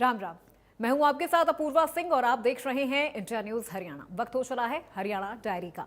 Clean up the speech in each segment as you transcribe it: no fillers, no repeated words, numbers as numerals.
राम राम। मैं हूं आपके साथ अपूर्वा सिंह और आप देख रहे हैं इंडिया न्यूज हरियाणा। वक्त हो चला है हरियाणा डायरी का।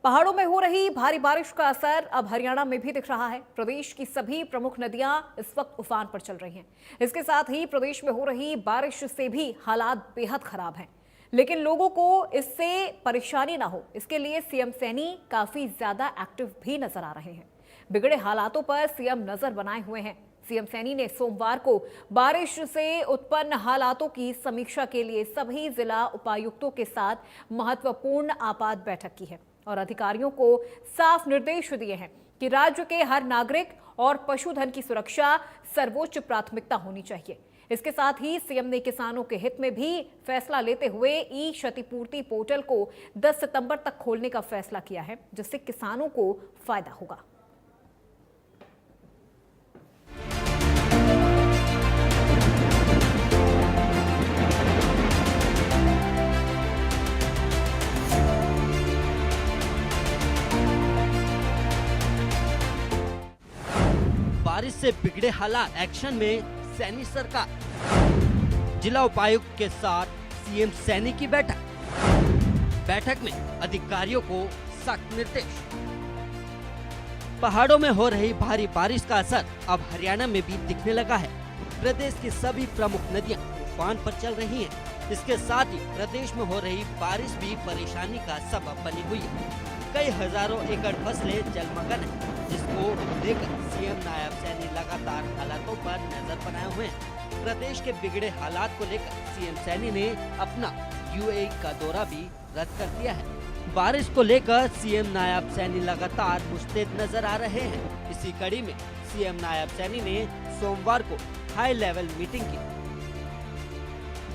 पहाड़ों में हो रही भारी बारिश का असर अब हरियाणा में भी दिख रहा है। प्रदेश की सभी प्रमुख नदियां इस वक्त उफान पर चल रही हैं। इसके साथ ही प्रदेश में हो रही बारिश से भी हालात बेहद खराब हैं, लेकिन लोगों को इससे परेशानी ना हो इसके लिए सीएम सैनी काफी ज्यादा एक्टिव भी नजर आ रहे हैं। बिगड़े हालातों पर सीएम नजर बनाए हुए हैं। सीएम सैनी ने सोमवार को बारिश से उत्पन्न हालातों की समीक्षा के लिए सभी जिला उपायुक्तों के साथ महत्वपूर्ण आपात बैठक की है और अधिकारियों को साफ निर्देश दिए हैं कि राज्य के हर नागरिक और पशुधन की सुरक्षा सर्वोच्च प्राथमिकता होनी चाहिए। इसके साथ ही सीएम ने किसानों के हित में भी फैसला लेते हुए ई क्षतिपूर्ति पोर्टल को 10 सितंबर तक खोलने का फैसला किया है, जिससे किसानों को फायदा होगा। बारिश से बिगड़े हालात एक्शन में सैनी सरकार। जिला उपायुक्त के साथ सीएम सैनी की बैठक में अधिकारियों को सख्त निर्देश। पहाड़ों में हो रही भारी बारिश का असर अब हरियाणा में भी दिखने लगा है। प्रदेश की सभी प्रमुख नदियां उफान पर चल रही हैं। इसके साथ ही प्रदेश में हो रही बारिश भी परेशानी का सबब बनी हुई है। कई हजारों एकड़ फसलें जलमग्न है, जिसको लेकर सीएम नायब सैनी लगातार हालातों पर नजर बनाए हुए हैं। प्रदेश के बिगड़े हालात को लेकर सीएम सैनी ने अपना यूएई का दौरा भी रद्द कर दिया है। बारिश को लेकर सीएम नायब सैनी लगातार मुस्तैद नजर आ रहे हैं। इसी कड़ी में सीएम नायब सैनी ने सोमवार को हाई लेवल मीटिंग की।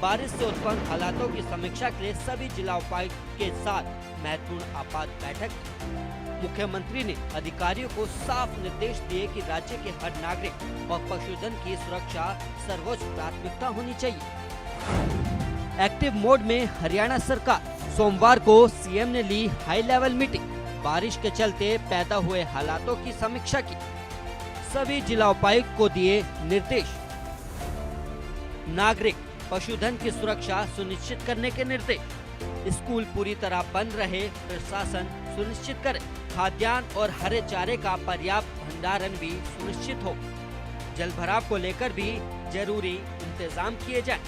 बारिश से उत्पन्न हालातों की समीक्षा के लिए सभी जिला उपायुक्त के साथ महत्वपूर्ण आपात बैठक की। मुख्यमंत्री ने अधिकारियों को साफ निर्देश दिए कि राज्य के हर नागरिक और पशुधन की सुरक्षा सर्वोच्च प्राथमिकता होनी चाहिए। एक्टिव मोड में हरियाणा सरकार। सोमवार को सीएम ने ली हाई लेवल मीटिंग। बारिश के चलते पैदा हुए हालातों की समीक्षा की। सभी जिला उपायुक्त को दिए निर्देश। नागरिक पशुधन की सुरक्षा सुनिश्चित करने के निर्देश। स्कूल पूरी तरह बंद रहे, प्रशासन सुनिश्चित करे। खाद्यान्न और हरे चारे का पर्याप्त भंडारण भी सुनिश्चित हो। जल भराव को लेकर भी जरूरी इंतजाम किए जाए।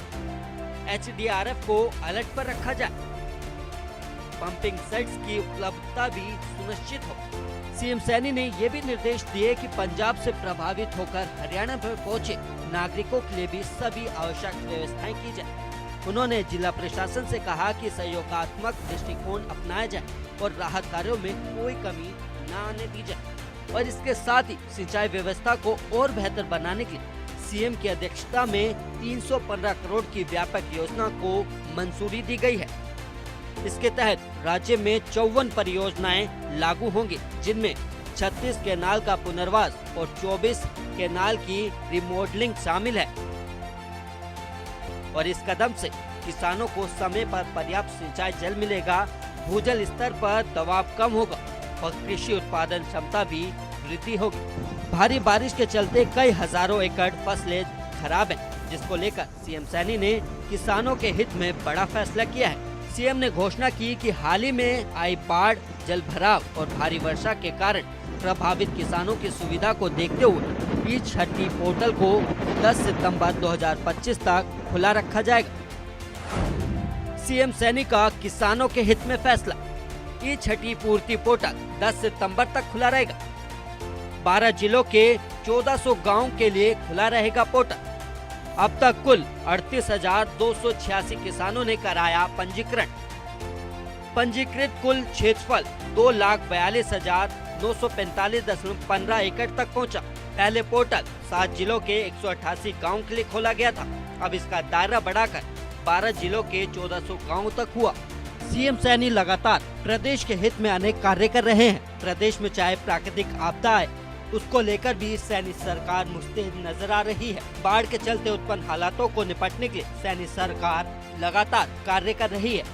एचडीआरएफ को अलर्ट पर रखा जाए। पंपिंग सेट्स की उपलब्धता भी सुनिश्चित हो। सीएम सैनी ने ये भी निर्देश दिए कि पंजाब से प्रभावित होकर हरियाणा में पहुंचे नागरिकों के लिए भी सभी आवश्यक व्यवस्थाएं की जाए। उन्होंने जिला प्रशासन से कहा कि सहयोगात्मक दृष्टिकोण अपनाया जाए और राहत कार्यों में कोई कमी न आने दी जाए। और इसके साथ ही सिंचाई व्यवस्था को और बेहतर बनाने के लिए सीएम की अध्यक्षता में 315 करोड़ की व्यापक योजना को मंजूरी दी गई है। इसके तहत राज्य में 54 परियोजनाएं लागू होंगी, जिनमें 36 केनाल का पुनर्वास और 24 केनाल की रिमॉडलिंग शामिल है। और इस कदम से किसानों को समय पर पर्याप्त सिंचाई जल मिलेगा, भूजल स्तर पर दबाव कम होगा और कृषि उत्पादन क्षमता भी वृद्धि होगी। भारी बारिश के चलते कई हजारों एकड़ फसलें खराब हैं, जिसको लेकर सीएम सैनी ने किसानों के हित में बड़ा फैसला किया है। सीएम ने घोषणा की कि हाल ही में आई बाढ़, जल भराव और भारी वर्षा के कारण प्रभावित किसानों की सुविधा को देखते हुए ई क्षति पोर्टल को 10 सितंबर 2025 तक खुला रखा जाएगा। सीएम सैनी का किसानों के हित में फैसला। ई क्षतिपूर्ति पोर्टल 10 सितंबर तक खुला रहेगा। 12 जिलों के 1400 गाँव के लिए खुला रहेगा पोर्टल। अब तक कुल 38,286 किसानों ने कराया पंजीकरण। पंजीकृत कुल क्षेत्रफल 2,42,945.15 एकड़ तक पहुंचा। पहले पोर्टल 7 जिलों के 188 गांव के लिए खोला गया था। अब इसका दायरा बढ़ाकर 12 जिलों के 1400 गांव तक हुआ। सीएम सैनी लगातार प्रदेश के हित में अनेक कार्य कर रहे हैं। प्रदेश में चाहे प्राकृतिक आपदा आए, उसको लेकर भी सैनी सरकार मुस्तैद नजर आ रही है। बाढ़ के चलते उत्पन्न हालातों को निपटने के लिए सैनी सरकार लगातार कार्य कर रही है।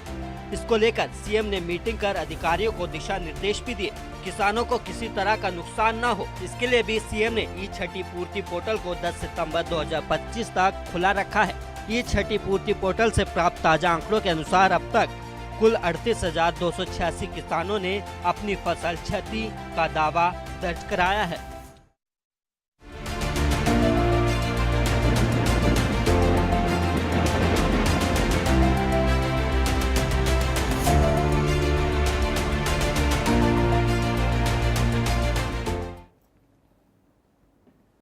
इसको लेकर सीएम ने मीटिंग कर अधिकारियों को दिशा निर्देश भी दिए। किसानों को किसी तरह का नुकसान न हो, इसके लिए भी सीएम ने ई क्षतिपूर्ति पोर्टल को 10 सितंबर 2025 तक खुला रखा है। ये क्षति पूर्ति पोर्टल से प्राप्त ताजा आंकड़ों के अनुसार अब तक कुल 38,286 किसानों ने अपनी फसल क्षति का दावा दर्ज कराया है।